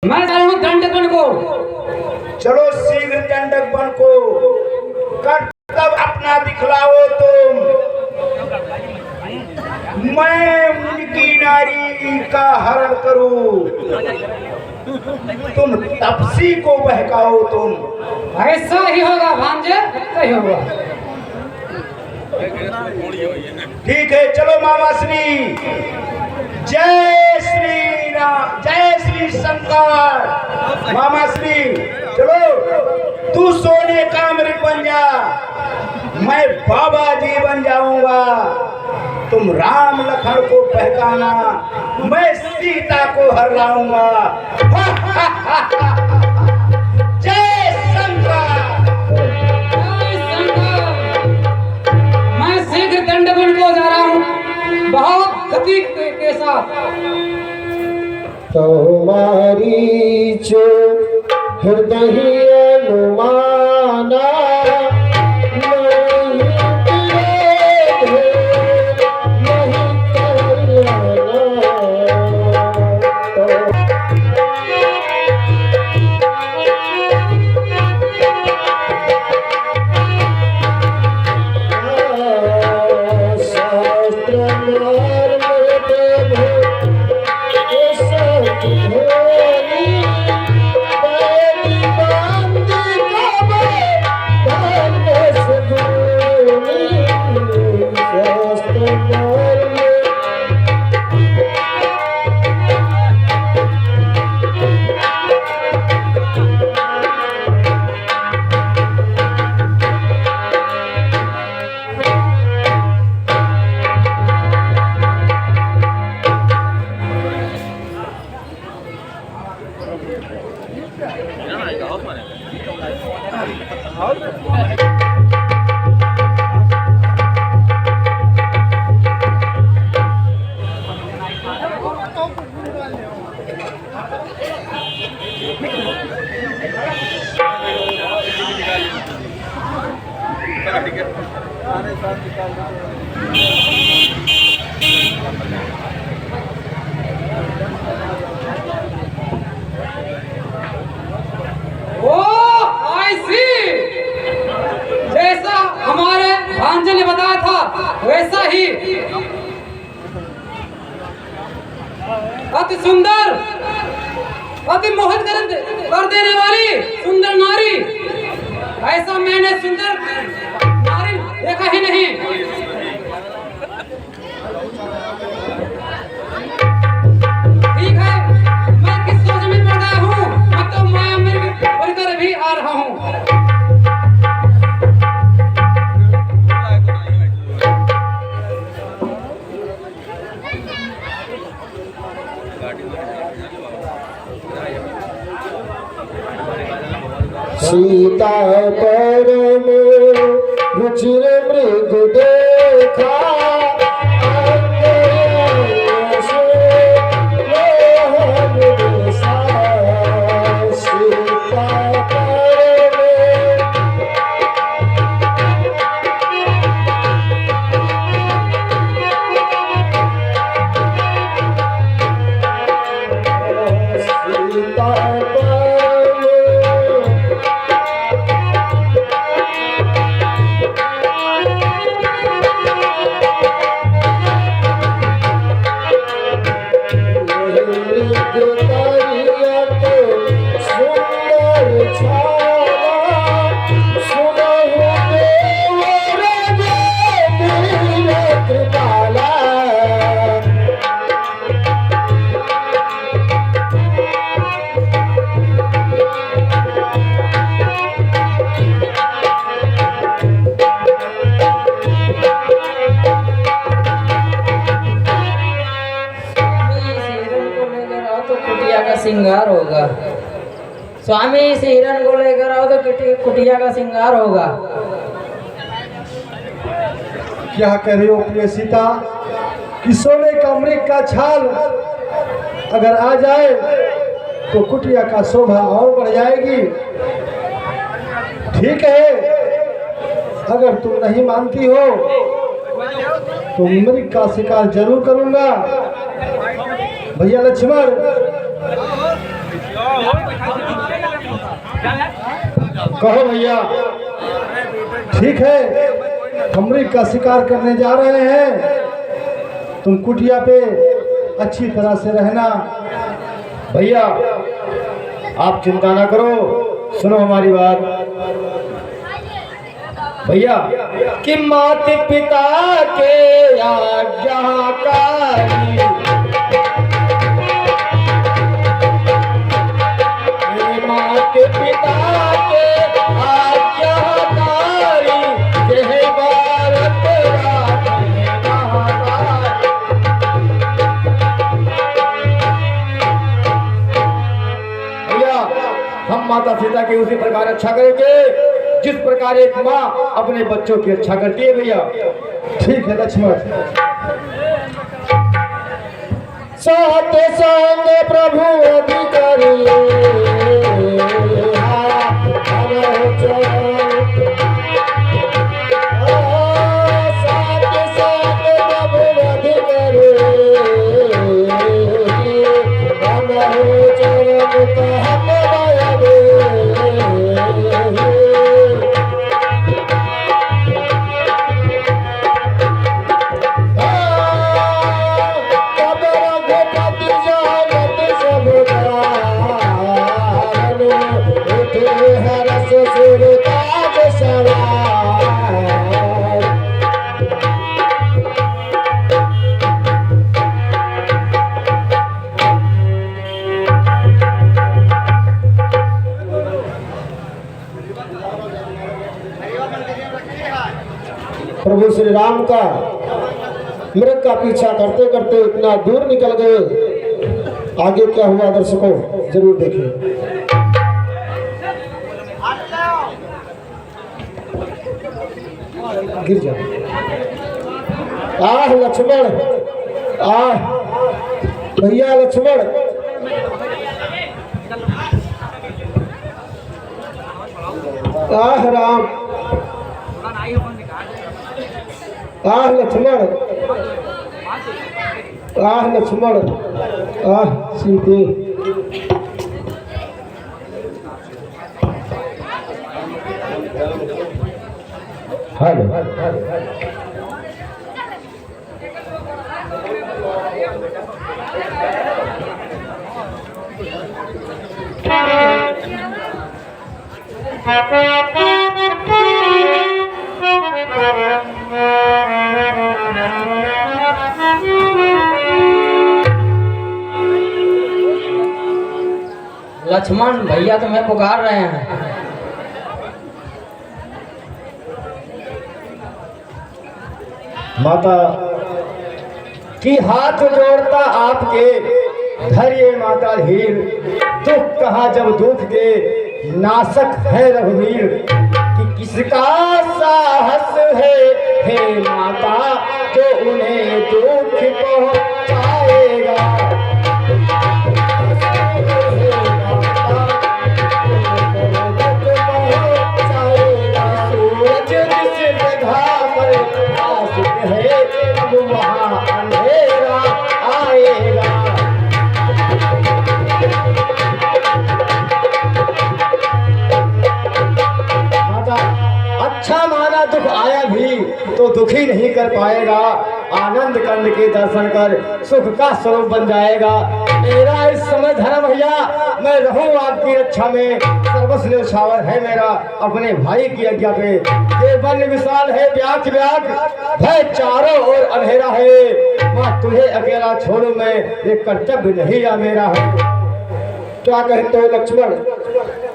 मैं जा रहा हूँ दंडक को। चलो शीघ्र दंडक बन को कर्तव्य अपना दिखलाओ तुम। मैं उनकी नारी का हरण करूं, तुम तपसी को बहकाओ तुम। ऐसा ही होगा भांजे, ऐसा ही होगा। ठीक है चलो मामा श्री। जय श्री राम, जय श्री शंकर। मामा श्री चलो, तू सोने का अमृत बन जा, मैं बाबा जी बन जाऊंगा। तुम राम लखन को बहकाना, मैं सीता को हर लाऊंगा। जय शंकर। मैं शीघ्र दंडबन को जा रहा हूँ, बहुत गति के साथ। तुम्हारी जो हृदय अनुमाना भांजे ने बताया था वैसा ही अति सुंदर, अति मोहित कर देने वाली सुंदर नारी, ऐसा मैंने सुंदर नारी देखा ही नहीं। ठीक है, मैं किस सोच में पड़ गया हूँ, मैं तो माया मेरे परिकर भी आ रहा हूँ। सीता परम रुचिर मृग देखा, सिंगार होगा। स्वामी इस हिरण को लेकर आओ तो कुटिया का सिंगार होगा। क्या कह रही हो प्रिय सीता? कि सोने का मृग का छाल अगर आ जाए तो कुटिया का शोभा और बढ़ जाएगी। ठीक है, अगर तुम नहीं मानती हो तो मृग का शिकार जरूर करूंगा। भैया लक्ष्मण, कहो भैया। ठीक है, कमरे का शिकार करने जा रहे हैं, तुम कुटिया पे अच्छी तरह से रहना। भैया आप चिंता ना करो, सुनो हमारी बात। भैया कि मात पिता के आज्ञाकारी, मात पिता के आज्ञाकारी, जय भारत राखे महातारी। भैया हम माता सीता की उसी प्रकार अच्छा करेंगे जिस प्रकार एक माँ अपने बच्चों की अच्छा करती है। भैया ठीक है लक्ष्मण। सात संग प्रभु अधिकारी, सात संग प्रभु अधिकारी, प्रभु श्री राम का मृग का पीछा करते करते इतना दूर निकल गए। आगे क्या हुआ दर्शकों जरूर देखिए। गिर जाओ। आह लक्ष्मण, आह भैया लक्ष्मण, आह राम, आह लक्ष्मण, आह लक्ष्मण, आह सीते। हेलो लक्ष्मण भैया तुम्हें पुकार रहे हैं। माता की हाथ जोड़ता आपके, धैर्य माता धीर, दुख कहा जब दुख के नासक है रघुवीर। कि किसका साहस है हे माता जो उन्हें दुख पहुंचाएगा। सूरज जिस जगह पर आशिक है अब वहाँ अंधेरा आएगा। माता अच्छा माना दुख आया भी तो दुखी नहीं कर पाएगा। आनंद कंद के दर्शन कर सुख का स्वरूप बन जाएगा। मेरा इस समय धर्म भैया मैं रहूं आपकी रक्षा में, सर्वस्व न्यौछावर है मेरा अपने भाई की आज्ञा पे। ये वन विशाल है व्याक व्याक, भय चारों ओर अंधेरा है। माँ तुझे अकेला छोड़ू मैं, ये कर्तव्य नहीं या मेरा है। क्या कहते हो लक्ष्मण,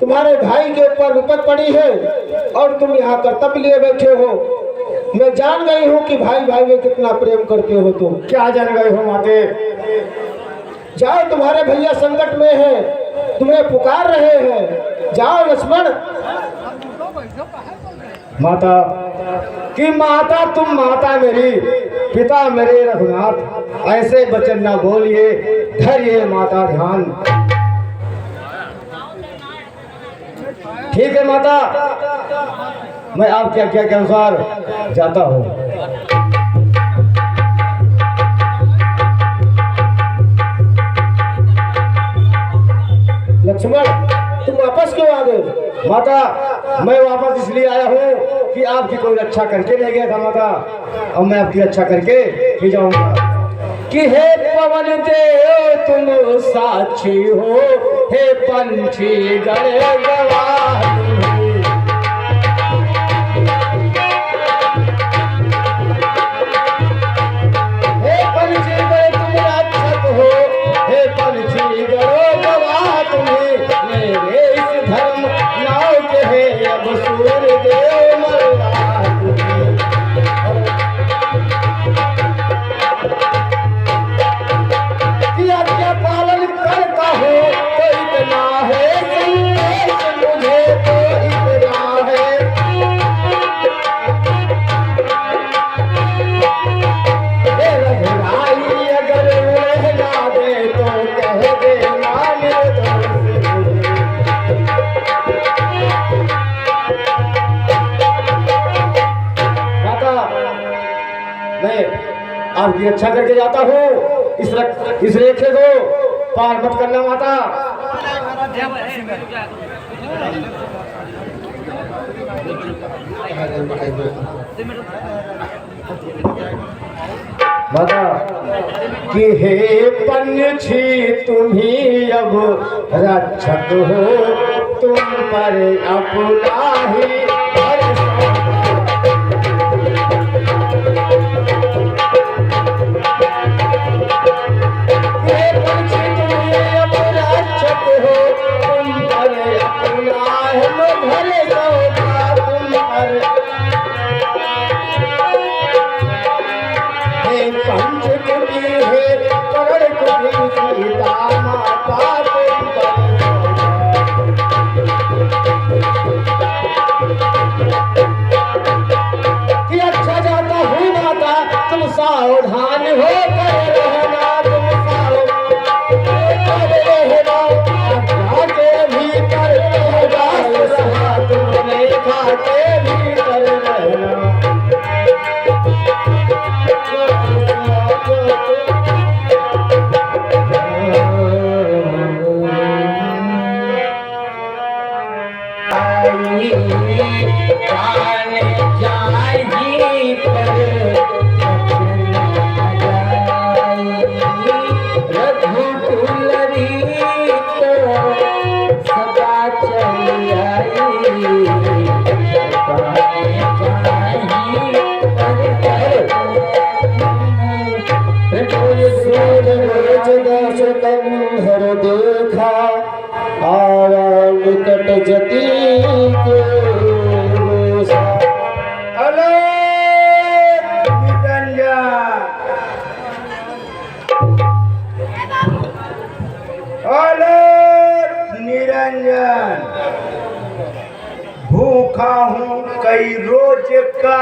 तुम्हारे भाई के ऊपर विपद पड़ी है और तुम यहाँ कर्तव्य लिए बैठे हो। मैं जान गई हूँ कि भाई भाई में कितना प्रेम करते हो तुम। क्या जान गए हो माते? जाओ, तुम्हारे भैया संकट में है, तुम्हें पुकार रहे हैं। जाओ लक्ष्मण। माता कि माता तुम माता मेरी, पिता मेरे रघुनाथ, ऐसे वचन ना बोलिए, धैर्य माता ध्यान। ठीक है माता, मैं आपकी आज्ञा के अनुसार जाता हूँ। लक्ष्मण तुम वापस क्यों आ गए? माता मैं वापस इसलिए आया हूँ कि आपकी कोई रक्षा करके ले गया था माता, अब मैं आपकी रक्षा करके ही जाऊंगा। कि हे पवन देव तुम साक्षी हो, हे पंछी गण गवाह, हे पंछी गण तुम रक्षक हो, हे पंछी गण गवाह तुम्हें, मेरे इस धर्म नाव के है अब सूर्य देव मल्लाह तुम्हें। कि आज्ञा पालन करता हूँ तो इतना है संदेश मुझे तो इतना है। हे रघुराई अगर रहना दे तो कह देना निर्दोष मुझे। माता मैं आपकी रक्षा करके जाता हूँ, इस रेखे को पार मत करना माता। माता कि हे पंछी तुम ही अब रक्षक हो, तुम पर अपना ही भरोसा। हे पंछी तुम ही अब रक्षक हो, तुम पर अपना है भरोसा, तुम पर। हे पंचकुटी हे करण कुटी सीता माता तुम पर। कि अच्छा जाता हूँ माता तुम सावधान हो कर रहना, तुम सावधान रहना, आज्ञा के भीतर रहा, तुम रेखा के भीतर रहना। हर देखा आवा निकट जती के हेलो निरंजन, भूखा हूँ कई रोज का।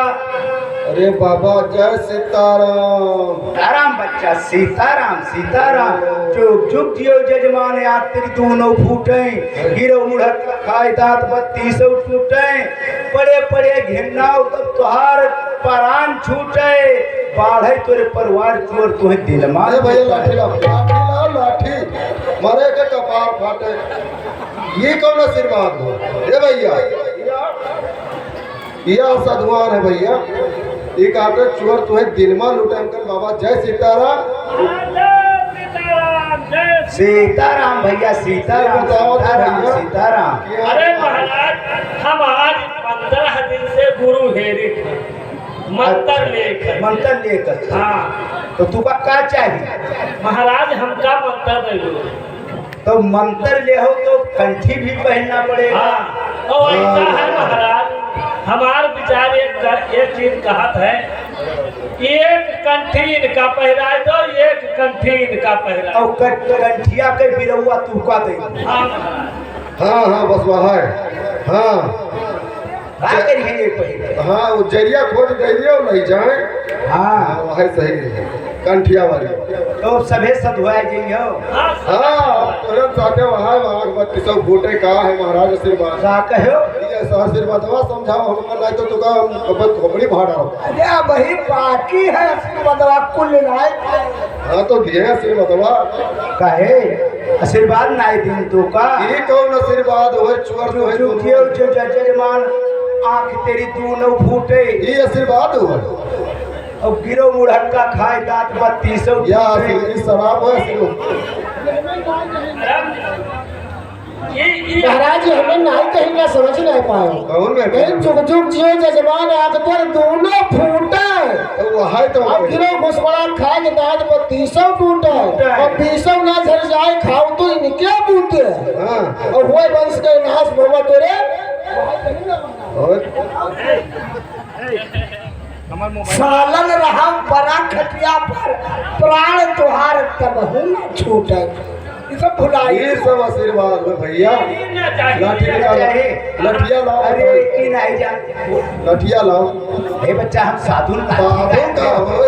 अरे बाबा जय सीताराम। सीताराम बच्चा, सीताराम सीताराम। चुप चुप जियो जजमान याद तेरी दोनों फूटे, गिरो मुढ़त खाए दांत बत्ती सौ टूटे, पड़े पड़े घिरनाओ तब तुहार परान छूटे, बाढ़े तोरे परिवार चोर तुम्हें दिल मार। भैया लाठी लाओ लाठी मारे के कपार फाटे, ये कौन आशीर्वाद हो? ए भैया यह साधुवान है भैया, एक आटे चोर तुम्हें दिल में लूटे। अंकल बाबा जय सीताराम। सीताराम भैया सीताराम सीताराम सीताराम। अरे महाराज हम आज 15 दिन से गुरु हेरी थे, मंत्र लेकर। हाँ तो तुका क्या चाहिए महाराज? हमका मंत्र दे दो। तो मंत्र ले हो तो कंठी भी पहनना पड़ेगा। हाँ तो ऐसा है महाराज, हमार विचार एक चीज कहत है, एक कंठी इनका पहराए दो, एक कंठी इनका पहराए। और कंठिया के बिरौआ तुका दे। हाँ महाराज। हाँ बस वहाँ है। हाँ हाँ वो जरिया खोज जरिया नहीं जाए। हाँ वह सही है कंठिया वाली। तो सभे सधुआए जी हो। हाँ तुरंत साथे वहाँ बत्ती सब बूटे का है महाराज आशीर्वाद। का कहो आशीर्वाद समझाओ हमको, नहीं तो तुका हम खोपड़ी भाड़ा। अरे वही बाकी है आशीर्वाद कुल लाए। हाँ तो दिए आशीर्वाद कहे आशीर्वाद नहीं दिन तो का ये कौन आशीर्वाद हो चोर जो है जुग जियो जजमान आंख तेरी तू न फूटे ये आशीर्वाद हो और गिरो मुढ़क्का खाए दांत 3200 या ये शराब है महाराज हमें नहीं कहीं ना समझ नहीं पाए कौन में कहीं जुग जुग जियो जजमान अकबर दोनों फूटे वो है तो अब गिरो घुसबड़ा खा के दांत 3200 टूटे और 200 ना झर जाए खाओ तो इनके बूते हां और वो वंश के नाश भवा तोरे सालन रहा बड़ा खटिया पर प्राण तुहार तब न छूटे ये सब भुलाई ये सब आशीर्वाद है भैया लाठी निकालो लठिया लाओ अरे की नहीं जा लठिया लाओ हे बच्चा हम साधु साधु का हो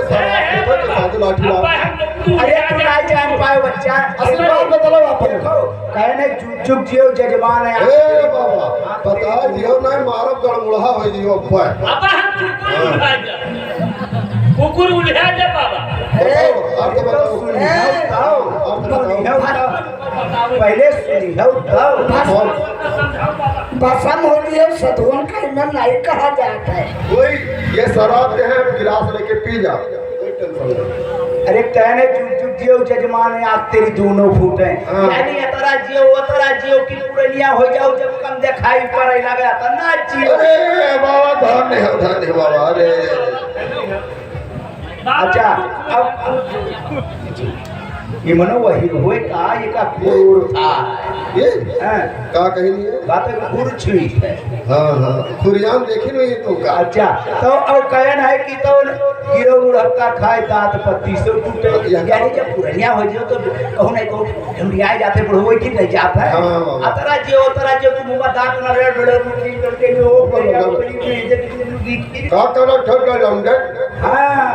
साधु लाठी लाओ अरे तू नहीं जान पाए बच्चा आशीर्वाद बदलो आप कहे नहीं चुप चुप जियो जजमान है ए बाबा बता दियो ना मारब गड़मुड़ा हो दियो पर अब हम कुकुर उल्हा जा बाबा अर्थ बताओ पहले सुनियो तब भसम हो दिए सधुन का इन्हें नहीं कहा जाता है कोई ये शराब दे है गिलास लेके पी जा कोई टेंशन नहीं अरे कहने चुप चुप जियो जजमान है आग तेरी दोनों फूटे यानी अतरा जियो की पुरनिया हो जाओ जब कम दिखाई पड़े लगा तो ना जियो अरे बाबा धन्य है बाबा अरे अच्छा अब ये मनो वही हुए का ये का क्रूर था ये हैं का कही नहीं है बात है क्रूर छुई है हाँ खुरियान देखी नहीं तो का अच्छा तो अब कहन है कि तो गिरो मुढ़क्का खाए दांत 3200 टूटे यानी जब पुरनिया हो जियो तो कहूं नहीं कहूं ढूंढिया जाते बुढ़ो की नहीं जाता है हाँ। अतरा जो तू मुंह में दांत ना रेड बड़े रुकी करके में वो बड़ी की इज्जत का करो ठोकर लौंडे हां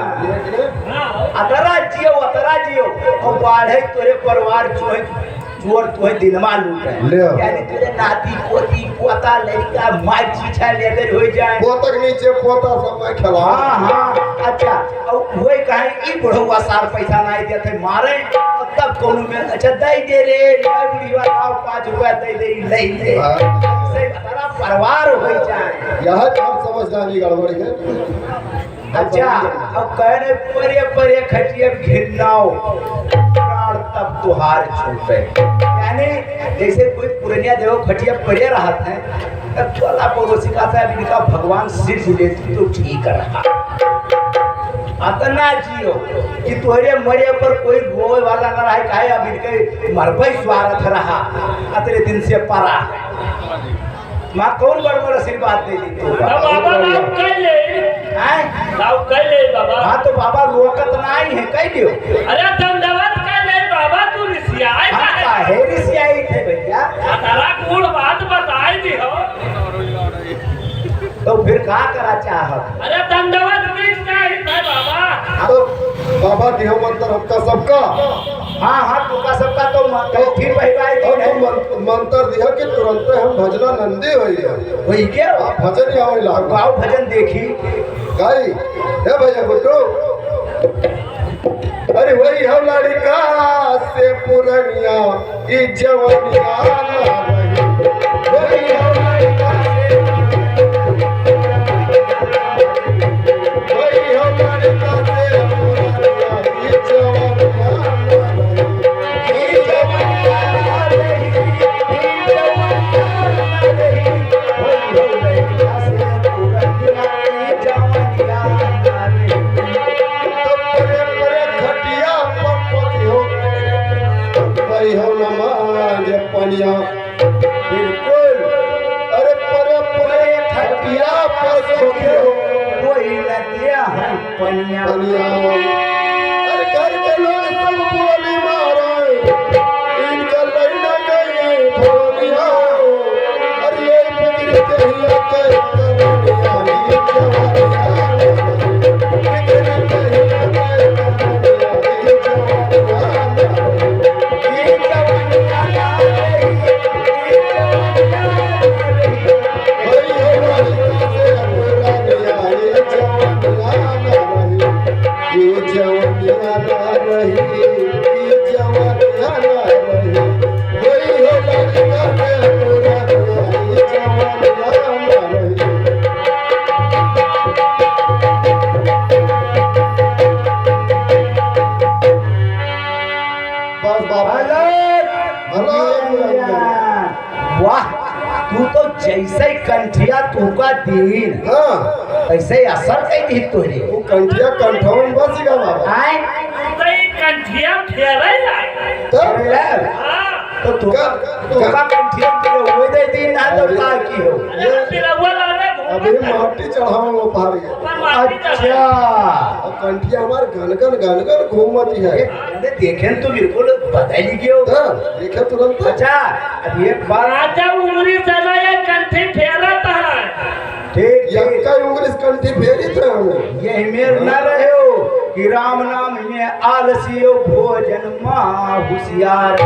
अतरा जियो और बाढ़े तोरे परिवार चोर तोहे दिनमा लूटे ले। यानी तेरे नाती पोती पोता लड़का माई चीछा लेकर हो जाए पोतक नीचे पोता सब में खेला हाँ अच्छा और वही कहे ई बुढ़वा सार पैसा नहीं देते मारे और तब कोनो में अच्छा दे रे बुढ़िया आओ 5 रुपया दे ले से सारा परिवार हो जाए यह आप समझदारी गड़बड़ी है अच्छा अब कहने परे खटिए घिरनाओ प्राण तब तुहार छूटे यानी जैसे कोई पुरनिया देव खटिया पड़े रहा था तब चला पड़ोसी का था इनका भगवान सिर लेती तो ठीक रहा अतना जियो कि तोरे मरे पर कोई रोए वाला न रहा काहे अब इनके मरबई स्वार्थ रहा अतरे दिन से परा मां कौन बड़ आशीर्वाद दे दी तो बाबा नाम कह ले हैं नाम कह ले बाबा हाँ तो बाबा रोकत नहीं है कह दियो अरे दंडवत कह ले बाबा तू रिसियाई हम का काहे रिसियाई थे भैया तारा कूड़ बात बताई दी हो तो फिर का करा चाहत अरे दंडवत बीच नहीं था बाबा तो बाबा दिहो मंत्र हमका सबका हाँ तुका सबका तो कैथी पहिराई और दी है तो मंत्र दिया कि तुरंत हम भजना नंदी होई है वही के आप भजन ही आवे लाग गाँव भजन देखी गाई हे भैया गुड्डू अरे वही हम लड़का से पुरनिया ई जवनिया ना रही वही हम लड़का से वही हम लड़का से पुरनिया ई जवनिया ना रही परे परे खटिया पपति हो वही हो नमाज पनिया बिल्कुल अरे परे परे खटिया पपति हो कोई न दिया है पनिया पनिया अरे घर के लोग सब बोली मारे इनका लड़ना गई धोनिया अरे ये फिक्र के ही के करोनिया ये जवानिया वाह, तू तो जैसे कंठिया तू का दीन हाँ ऐसे असर कई दी तोरे। वो कंठिया कंठौन बस गया बाबा। आए तो ये कंठिया फेरे जाए। तब हाँ, तो तू का कंठिया तेरे हुए दे दीन ना तो का की हो। ये पिलवा लाने अभी माटी चढ़ाओ वो पार गया। ऊपर माटी चढ़े। अच्छा, और कंठिया हमारे गनगन घूमती है। अरे देखें तो बिल्कुल बदल गयो। हाँ, देखे तुरंत। अच्छा, अब एक बार राजा उमरी चला ये कंठी फेरत है। ठीक ठीक, यक्का उंगली कंठी फेरी थे हमें। ये मेर न रहे हो कि राम नाम में आलसियो भोजन माँ होशियार।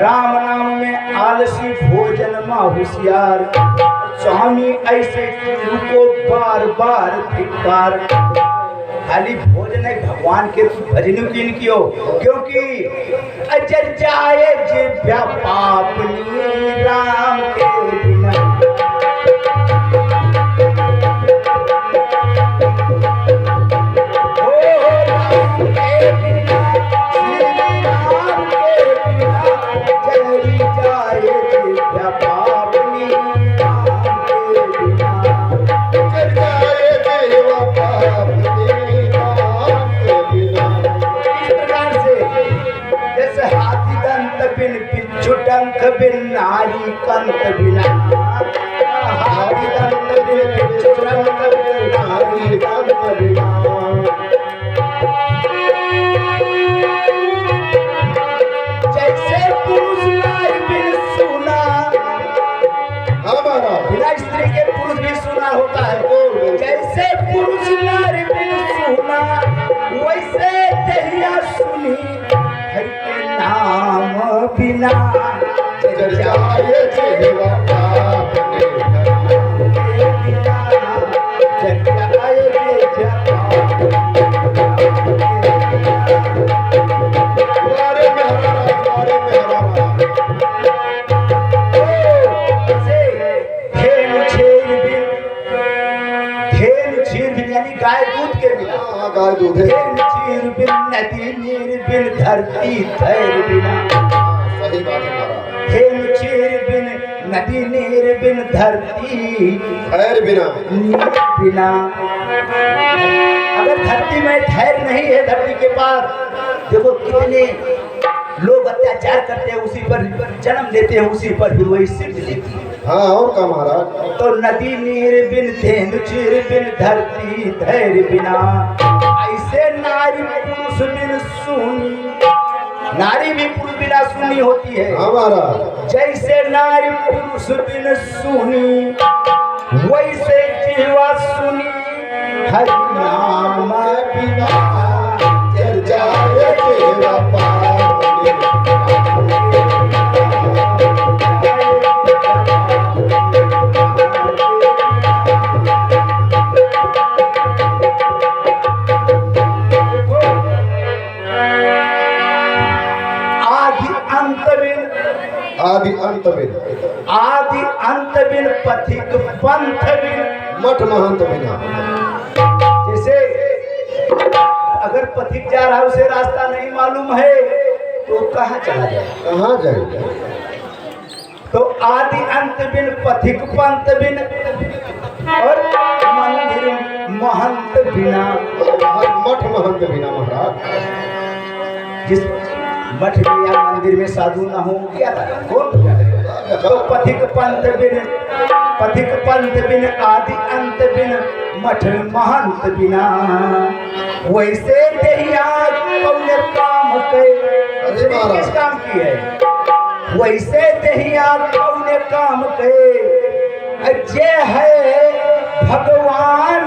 राम नाम में आलसी भोजन माँ होशियार। स्वामी ऐसे को बार बार धिक्कार। खाली भोजन है भगवान के तू भजन किन कियो, क्योंकि अजर जाए जिभ्या पापनी राम के बिना। डंक बिन नारी कंत बिना। हाथी दंत बिन बिच्छू डंक बिन नारी कंत बिना। जैसे पुरुष नारी बिन सुना, हमारा बिना स्त्री के पुरुष भी सुना होता है। जैसे पुरुष नारी बिन सुना, वैसे दहिया सुनी हरि के नाम बिना। जर जाए जेवा पापने द्वारे में हमारा द्वारे में हमारा। धेनु क्षीर बिन यानी गाय दूध के बिना। हाँ, गाय दूध है। धेनु क्षीर बिन नदी नीर बिन धरती धैर्य बिना। सही बात है महाराज। धेनु क्षीर बिन नदी नीर बिन धरती खैर बिना नीर बिना। अगर धरती में धैर्य नहीं है, धरती के पास देखो कितने लोग अत्याचार करते हैं, उसी पर जन्म लेते हैं, उसी पर फिर वही सिद्ध लेती है। हाँ, और का महाराज। तो नदी नीर बिन धेनु क्षीर बिन धरती धैर्य बिना। ऐसे नारी पुरुष बिन सुनी, नारी भी पुरुष बिना सुनी होती है। हमारा जैसे नारी पुरुष बिन सुनी, वैसे जीवा सुनी हरि नाम बिना। जर जाए जेवा पापने आदि अंत बिन, आदि अंत बिन आदि अंत बिन पथिक पंथ बिन। मठ महंत बिना। जैसे अगर पथिक जा रहा है, उसे रास्ता नहीं मालूम है, तो कहाँ चला जाए? कहाँ जाए? तो आदि अंत बिन पथिक पंथ बिन और मंदिर महंत बिना। मठ महंत बिना महाराज। जिस मठ में या मंदिर में साधु ना हो, क्या करें? कौन पूजा करेगा? तो पथिक पंथ बिन आदि अंत बिन मठ महंत बिना। वैसे दहिया कौन काम के, अरे महाराज। किस काम की है? वैसे दहिया कौन काम के, जे है भगवान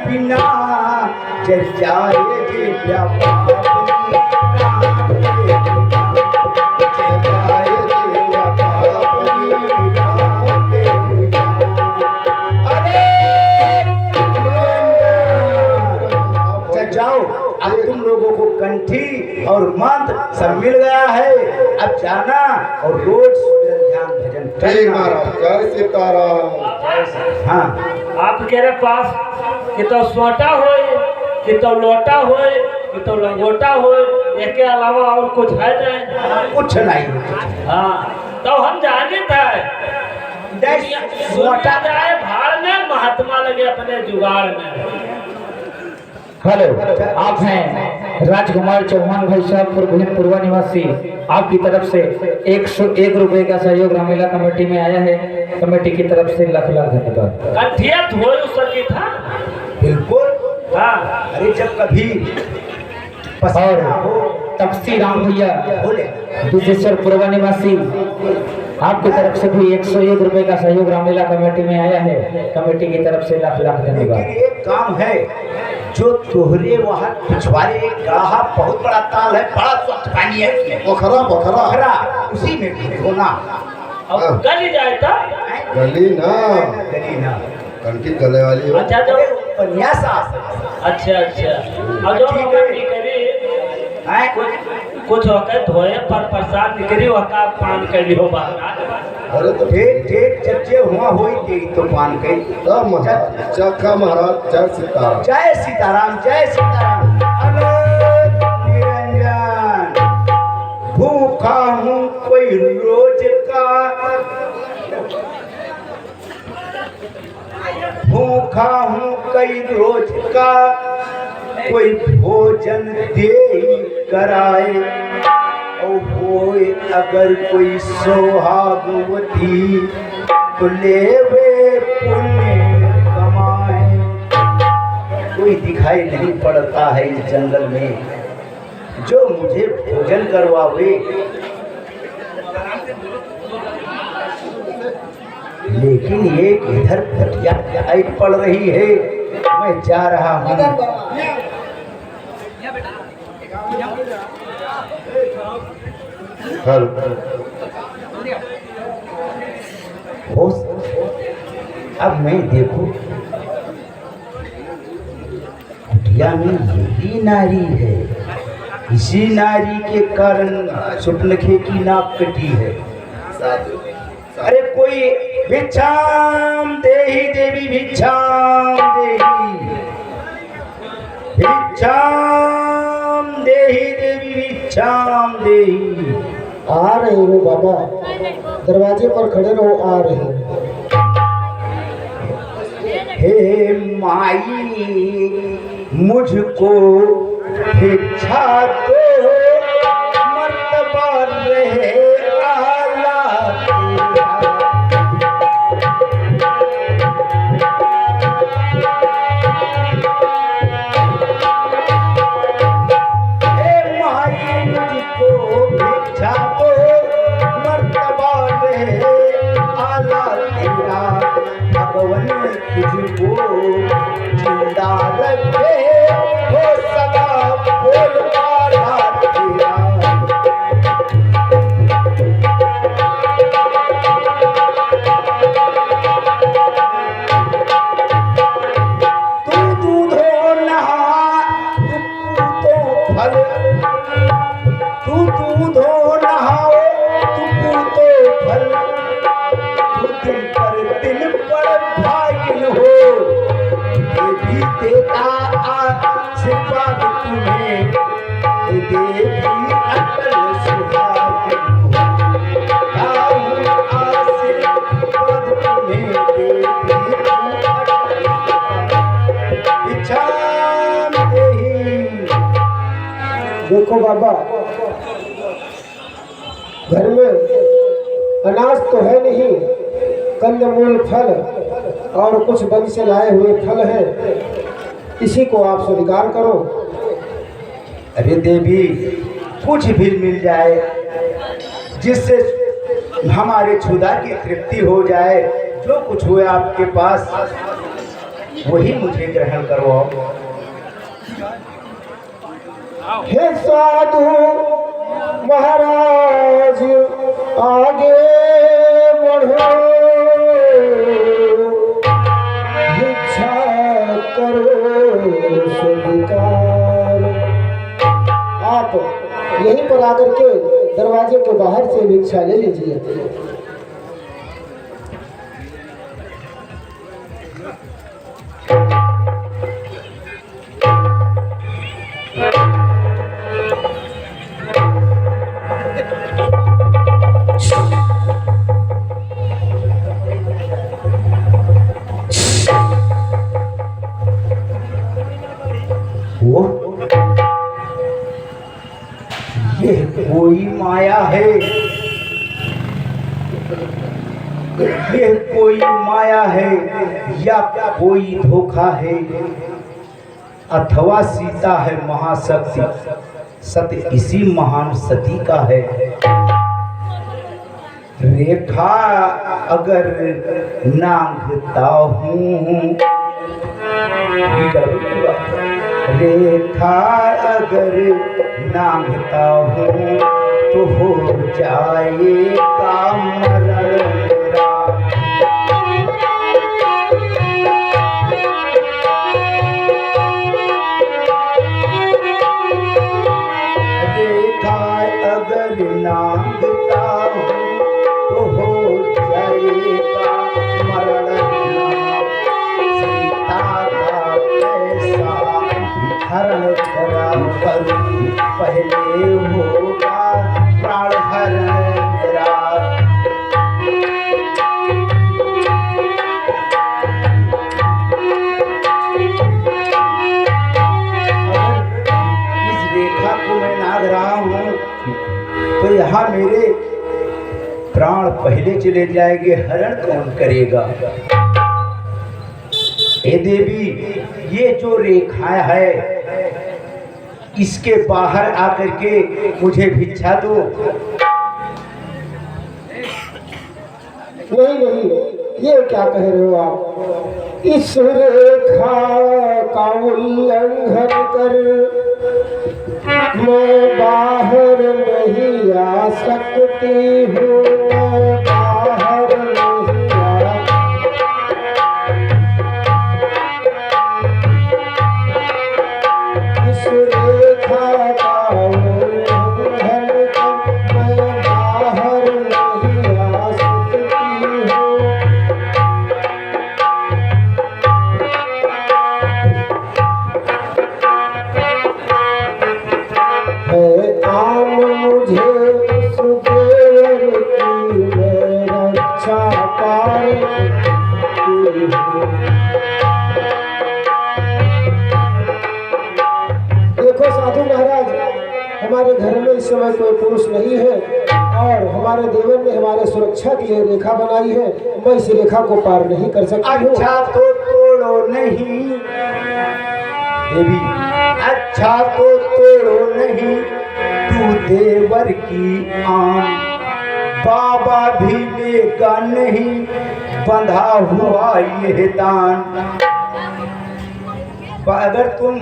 बिना। जर जाए जे व्यापार जाओ। अब तुम लोगों को कंठी और मंत्र सब मिल गया है, अब जाना और रोज ध्यान भजन जय करना। महाराज, जय सीताराम। हाँ, आपके पास कि तो सोटा हो, कि तो लोटा हो, कि तो लंगोटा हो, इसके अलावा और कुछ है नहीं? कुछ नहीं। हाँ, तो हम जाने दुनिया जाए भाड़ में, महात्मा लगे अपने जुगाड़ में। हेलो, आप हैं राजकुमार चौहान भाई साहब पूर्वा निवासी। आपकी तरफ से 101 रुपए का सहयोग रामलीला कमेटी में आया है। कमेटी की तरफ से लाख लाख धन्यवाद। कंठिया धोए सकी था। बिल्कुल। हाँ, अरे जब कभी और तपसी राम भैया बोले विशेश्वर पूर्वा निवासी, आपकी तरफ से भी 101 रुपए का सहयोग रामलीला कमेटी में आया है। कमेटी की तरफ से लाख लाख लेकिन धन्यवाद। एक काम है जो तोहरे वहाँ पिछवाड़े एक गढ़ा बहुत बड़ा ताल है, बड़ा स्वच्छ पानी है उसमें। पोखरा पोखरा पोखरा, उसी में भी होना। अब गली जाए था। गली ना, गली ना, कणकी गले वाली हो। अच्छा जो बढ़िया सा। अच्छा अब जो ठीक होकर है। निकली कुछ होकर धोए पर प्रसाद निकली वका पान कर लियो बाहर। अरे तो ठीक ठीक चर्चे हुआ होई तेरी तो पान कई। तब महाराज चखा महाराज जय सीताराम। जय सीताराम, जय सीताराम। अरे निरंजन, भूखा हूँ कोई रोज का, भूखा हूँ कई रोज का, कोई भोजन दे कराए। और होए अगर कोई सोहागवती, तो लेवे पुण्य कमाए। कोई दिखाई नहीं पड़ता है इस जंगल में जो मुझे भोजन करवावे। लेकिन एक इधर घटिया दिखाई पड़ रही है। मैं जा रहा हूँ। अब मैं देखूं कुटिया में यही नारी है। इसी नारी के कारण सुपनखे की नाक कटी है। अरे कोई भिक्षाम देहि देवी, भिक्षाम देहि, भिक्षाम देहि देवी, भिक्षाम देहि। आ रहे हो बाबा, दरवाजे पर खड़े रहो, आ रहे हो। हे माई, मुझको भिक्षा दो, मर्तबा रहे आला तेरा। हे माई, मुझको भिक्षा दो, मर्तबा रहे आला तेरा। भगवन तुझको जिंदा रखे, हो सदा बोल वाला तेरा। तू दूधो नहा, तू तो फल, तू दूधो नहाओ, तू तो फल। तू दिन पर दिन पर भागिन हो, ये भी देता आशीर्वाद तुम्हें। ये देवी अटल सुहागिन हो, दाऊं आशीर्वाद तुम्हें देती तू अटल सुहागिन। भिक्षाम देहि। देखो बाबा, घर में अनाज तो है नहीं, कंदमूल फल और कुछ वन से लाए हुए फल है, इसी को आप स्वीकार करो। अरे देवी, कुछ भी मिल जाए जिससे हमारे क्षुधा की तृप्ति हो जाए। जो कुछ हुए आपके पास वही मुझे ग्रहण करवाओ। हे साधु महाराज, आगे बढ़ो, भिक्षा करो स्वीकार। आप यहीं पर आकर के दरवाजे के बाहर से भिक्षा ले लीजिए। ये कोई माया है या कोई धोखा है, अथवा सीता है महाशक्ति, सत्य इसी महान सती का है। रेखा अगर नांगता हूँ, रेखा अगर नांगता हूँ तो हो जाएगा मरण मेरा। रेखा अगर नांगता हूँ तो हो जाएगा मरण मेरा। सीता का पैसा हरण करा करूँ, पहले होगा प्राण हरण मेरा। इस रेखा को मैं नाग रहा हूँ तो यहाँ मेरे प्राण पहले चले जाएंगे, हरण कौन करेगा? हे देवी, ये जो रेखा है इसके बाहर आकर के मुझे भिक्षा दो। नहीं नहीं, ये क्या कह रहे हो आप? इस रेखा का उल्लंघन कर मैं बाहर नहीं आ सकती हूँ, मैं बाहर नहीं आ। इस रेखा का उल्लंघन कर मैं बाहर नहीं आ सकती हूँ। है आम मुझे उस देवर की मैं रक्षा पाऊंगी। देखो साधु महाराज, हमारे घर में इस समय कोई पुरुष नहीं है और हमारे देवर ने हमारे सुरक्षा के लिए रेखा बनाई है। मैं इस रेखा को पार नहीं कर सकती हूँ। अच्छा तो तोड़ो नहीं देवी, अच्छा तो तोड़ो नहीं, तू देवर की आम बाबा भी लेगा नहीं, बंधा हुआ ये दान। अगर तुम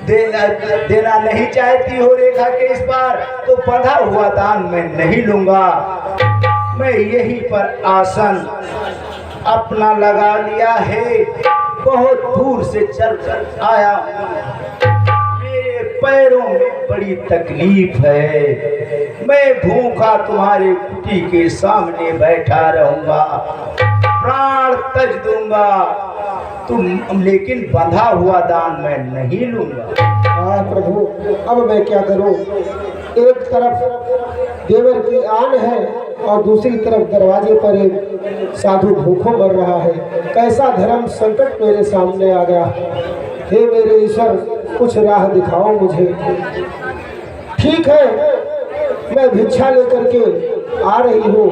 देना नहीं चाहती हो रेखा के इस पार तो बंधा हुआ दान मैं नहीं लूंगा। मैं यहीं पर आसन अपना लगा लिया है, बहुत दूर से चल कर आया। मेरे पैरों में बड़ी तकलीफ है, मैं भूखा तुम्हारे कुटी के सामने बैठा रहूंगा, प्राण तज दूंगा तुम, लेकिन बंधा हुआ दान मैं नहीं लूंगा। हाँ प्रभु, अब मैं क्या करूं? एक तरफ देवर की आन है और दूसरी तरफ दरवाजे पर एक साधु भूखों मर रहा है। कैसा धर्म संकट मेरे सामने आ गया। हे मेरे ईश्वर, कुछ राह दिखाओ मुझे। ठीक है, मैं भिक्षा लेकर के आ रही हूँ।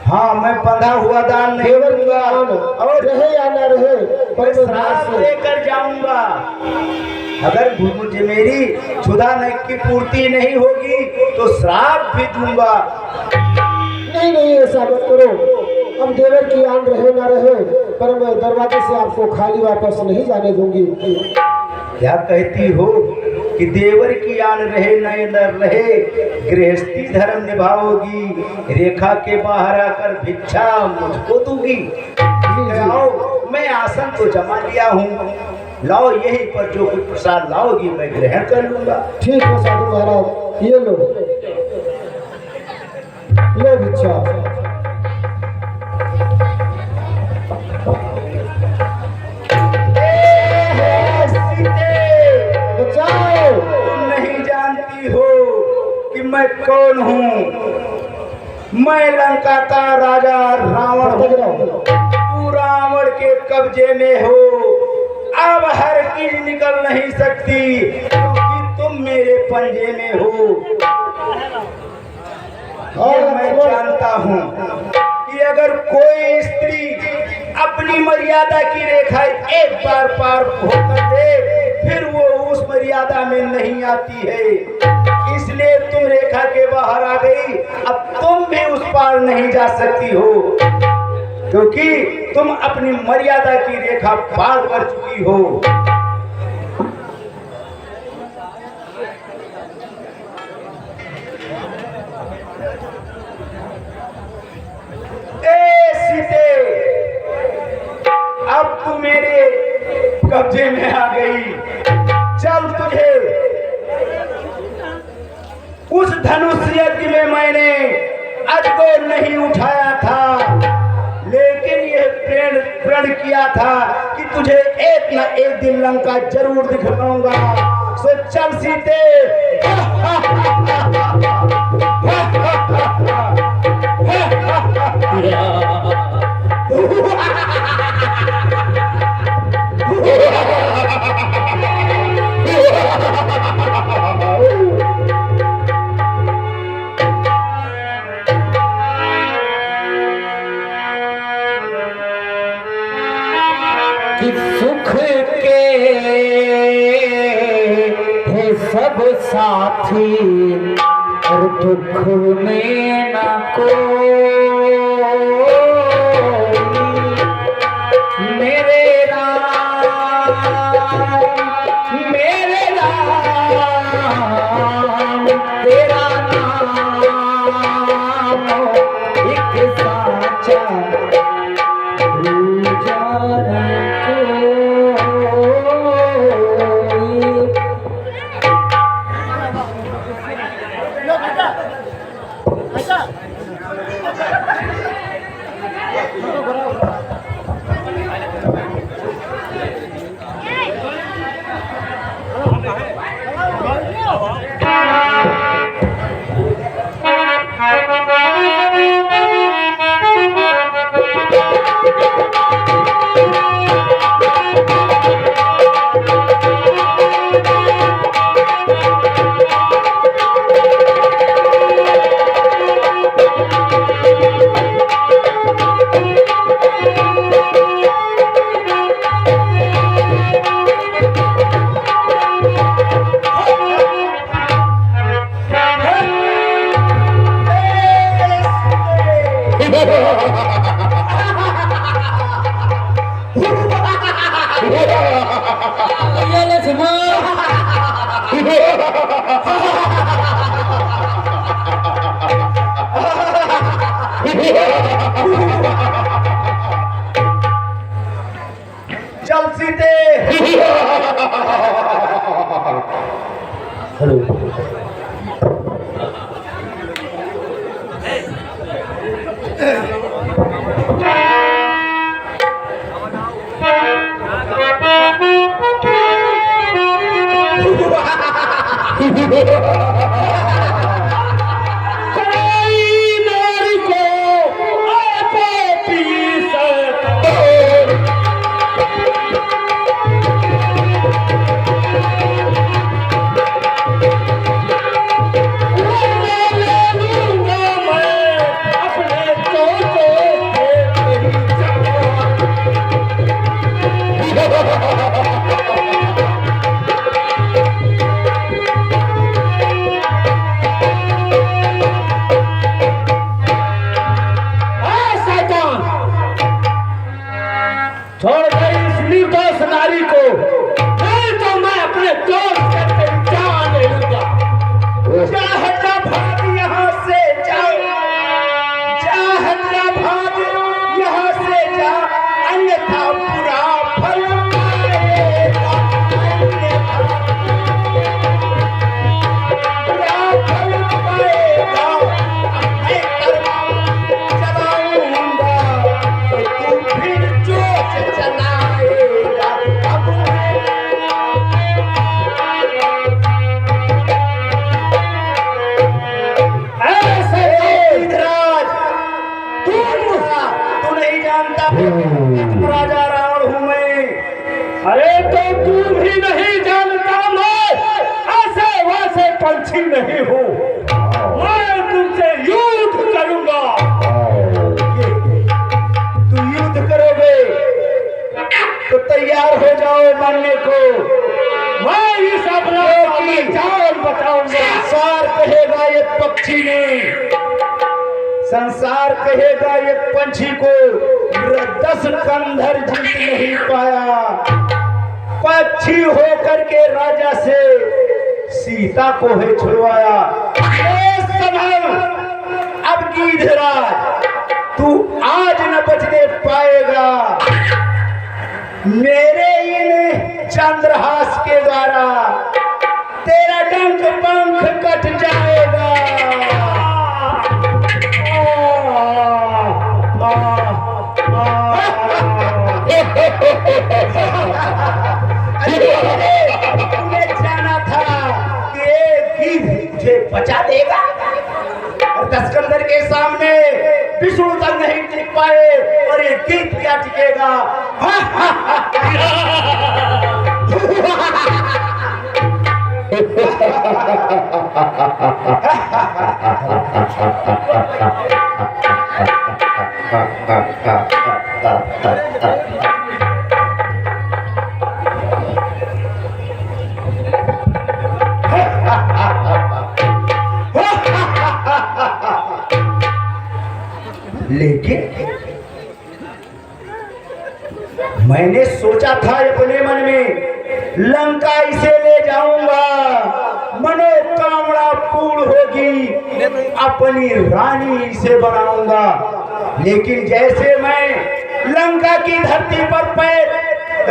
हाँ, मैं बंधा हुआ दान नहीं देवर की लूंगा आन और रहे या न रहे, मैं श्राप लेकर जाऊंगा। अगर मुझे मेरी क्षुधा की पूर्ति नहीं होगी तो श्राप भी दूंगा। नहीं नहीं, ऐसा मत करो। अब देवर की आन रहे ना रहे, पर मैं दरवाजे से आपको खाली वापस नहीं जाने दूंगी। क्या कहती हो कि देवर की आन रहे न रहे, गृहस्थी धर्म निभाओगी, रेखा के बाहर आकर भिक्षा मुझको दूंगी? आओ, मैं आसन तो जमा लिया हूँ, लाओ यहीं पर जो कुछ प्रसाद लाओगी मैं ग्रहण कर लूंगा। ठीक है साधु महाराज, ये लो भिक्षा। बचाओ। तुम नहीं जानती हो कि मैं कौन हूँ। मैं लंका का राजा रावण हूँ। तू रावण के कब्जे में हो। अब हर चीज निकल नहीं सकती क्योंकि तुम मेरे पंजे में हो। और मैं जानता हूँ कि अगर कोई स्त्री अपनी मर्यादा की रेखा एक बार पार होकर दे फिर वो उस मर्यादा में नहीं आती है, इसलिए तुम रेखा के बाहर आ गई। अब तुम भी उस पार नहीं जा सकती हो क्योंकि तुम अपनी मर्यादा की रेखा पार कर चुकी हो। अब तू मेरे कब्जे में आ गई। चल तुझे उस धनुष यज्ञ में मैंने अजगर नहीं उठाया था, लेकिन यह प्रण किया था कि तुझे एक न एक दिन लंका जरूर दिखलाऊंगा। सो चल सीते। कि सुख के है सब साथी और दुख में न कोई। मेरे राम तेरा नाम एक साचा चल सीते। छोड़ गई इस निर्दोष नारी को, नहीं तो मैं अपने जोर से तेरी जान ले लूंगा। चाहता भाग यहाँ से जा, चाहता भाग यहाँ से जा, अन्यथा बुरा फल पाएगा। बुरा फल पाएगा। मैं चलाऊंगा तो तू फिर चोट चलाएगा। अब तू नहीं जानता राजा रावण हूँ मैं। अरे तो तू भी नहीं जानता, मैं ऐसे वैसे पंछी नहीं हूँ। मैं तुमसे युद्ध करूंगा। पक्षी ने। संसार कहेगा एक पंछी को 10 कंधर जीत नहीं पाया। पक्षी होकर के राजा से सीता को है छुड़वाया। ये संभल अब गिद्धराज तू आज न बचने पाएगा। मेरे इन चंद्रहास के द्वारा तेरा डंक पंख कट जाएगा। तुम्हें जाना था कि एक गिद्ध मुझे बचा देगा और 10 कंधर के सामने विष्णु तक नहीं टिक पाए और ये गिद्ध क्या टिकेगा। लेकिन मैंने सोचा था अपने मन में लंका इसे ले जाऊंगा, मनोकामना पूर्ण होगी, अपनी रानी इसे बनाऊंगा। लेकिन जैसे मैं लंका की धरती पर पैर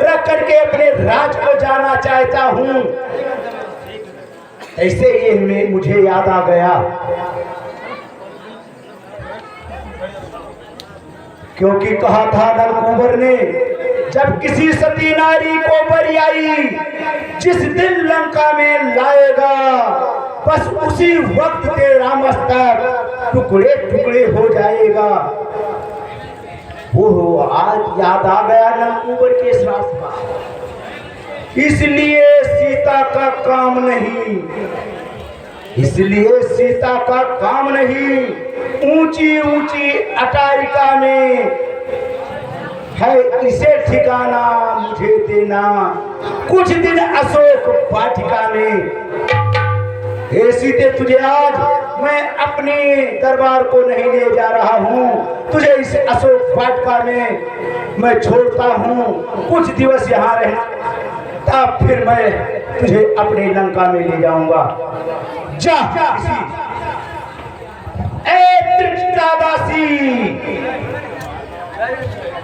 रख करके अपने राज को जाना चाहता हूं, ऐसे ये मुझे याद आ गया क्योंकि कहा था नलकुबर ने जब किसी सती नारी को बरी आई जिस दिन लंका में लाएगा बस उसी वक्त तेरा मस्तक टुकड़े टुकड़े हो जाएगा। वो आज याद आ गया नलकुबर के श्राप का। इसलिए सीता का काम नहीं, इसलिए सीता का काम नहीं ऊंची ऊंची अटारिका में है, इसे ठिकाना मुझे देना कुछ दिन अशोक वाटिका में। हे सीते तुझे आज मैं अपने दरबार को नहीं ले जा रहा हूँ, तुझे इस अशोक वाटिका में मैं छोड़ता हूँ। कुछ दिवस यहाँ रहना तब फिर मैं तुझे अपने लंका में ले जाऊंगा। जा ए त्रिजटा दासी,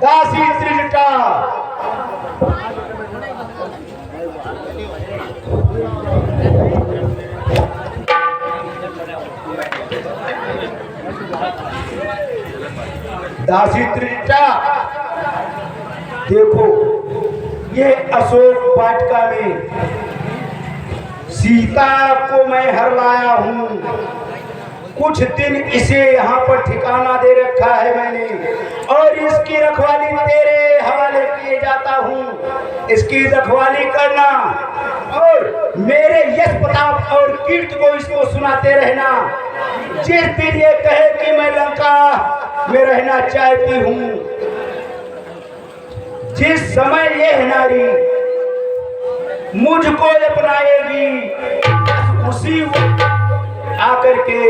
दासी त्रिजटा, दासी त्रिजटा देखो ये अशोक वाटिका में सीता को मैं हर लाया हूँ। कुछ दिन इसे यहाँ पर ठिकाना दे रखा है मैंने और इसकी रखवाली तेरे हवाले किए जाता हूँ। इसकी रखवाली करना और मेरे यश प्रताप और कीर्ति को इसको सुनाते रहना। जिस दिन ये कहे कि मैं लंका में रहना चाहती हूँ, जिस समय यह नारी मुझको अपनाएगी उसी वक्त आकर के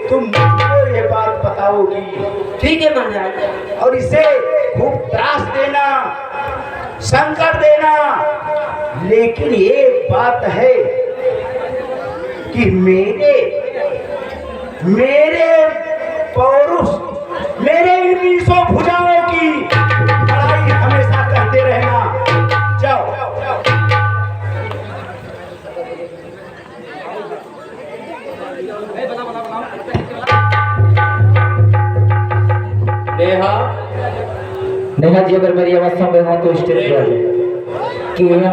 तुम मुझको ये बात बताओगी। ठीक है महाराज। और इसे खूब त्रास देना, संकट देना, लेकिन एक बात है कि मेरे पौरुष, मेरे इन 20 भुजाओं की लड़ाई हमेशा करते रहना। जाओ नेहा जी अगर मेरी आवाज सुन रहे हो तो स्टेज पे आ जाए कि अंगना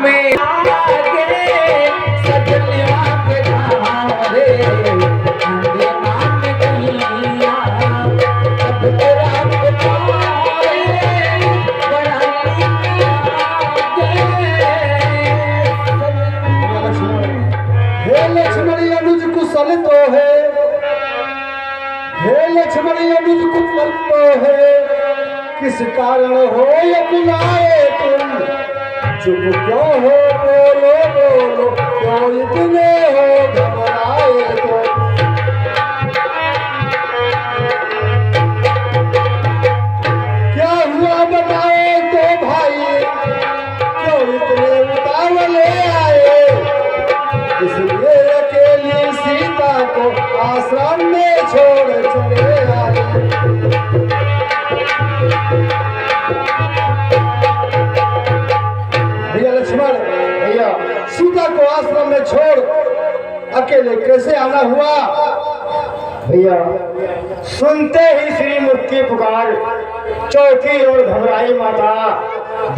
में सजनवा के धाम रे, अंगना में कहिया अब तेरा पुकारे बड़ा हे लक्ष्मण अनुज कुशल तो है, हे लक्ष्मण अनुज कुशल तो है, किस कारण हो ये बुलाए तुम, चुप क्यों हो बोलो बोलो, क्यों इतने हो घबराए तुम। हुआ? भैया सुनते ही श्री मुख की पुकार चौकी और घबराई माता,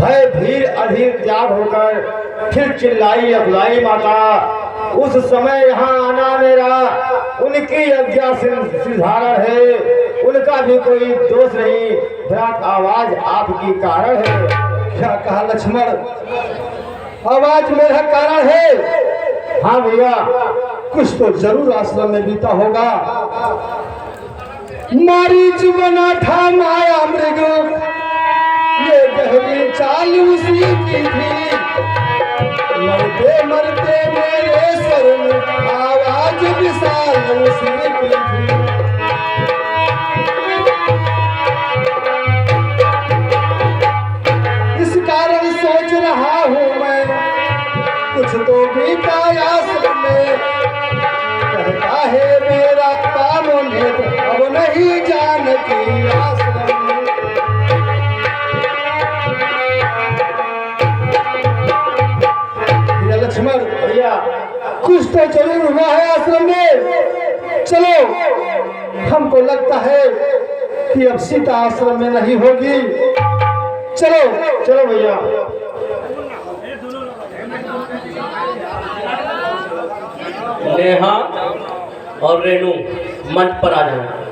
भय भीड़ अधीर त्याग होकर फिर चिल्लाई अगलाई माता। उस समय यहाँ आना मेरा उनकी आज्ञा से सिधारण है, उनका भी कोई दोष नहीं, विराट आवाज आपकी कारण है। क्या कहा लक्ष्मण? आवाज मेरा कारण है? हाँ भैया, कुछ तो जरूर आश्रम में बीता होगा। मारीच बना था माया मृग, ये गहरी चाल उसी की थी। मरते मरते मेरे सर में आवाज विशाल उसी की थी। इस कारण सोच रहा हूँ मैं, कुछ तो बीता आश्रम में। कहता है मेरा काम अब नहीं जानती आश्रम में। ये लक्ष्मण भैया कुछ तो जरूर हुआ है आश्रम में। चलो, हमको लगता है कि अब सीता आश्रम में नहीं होगी। चलो चलो भैया। नेहा और रेनू मंच पर आ जाओ।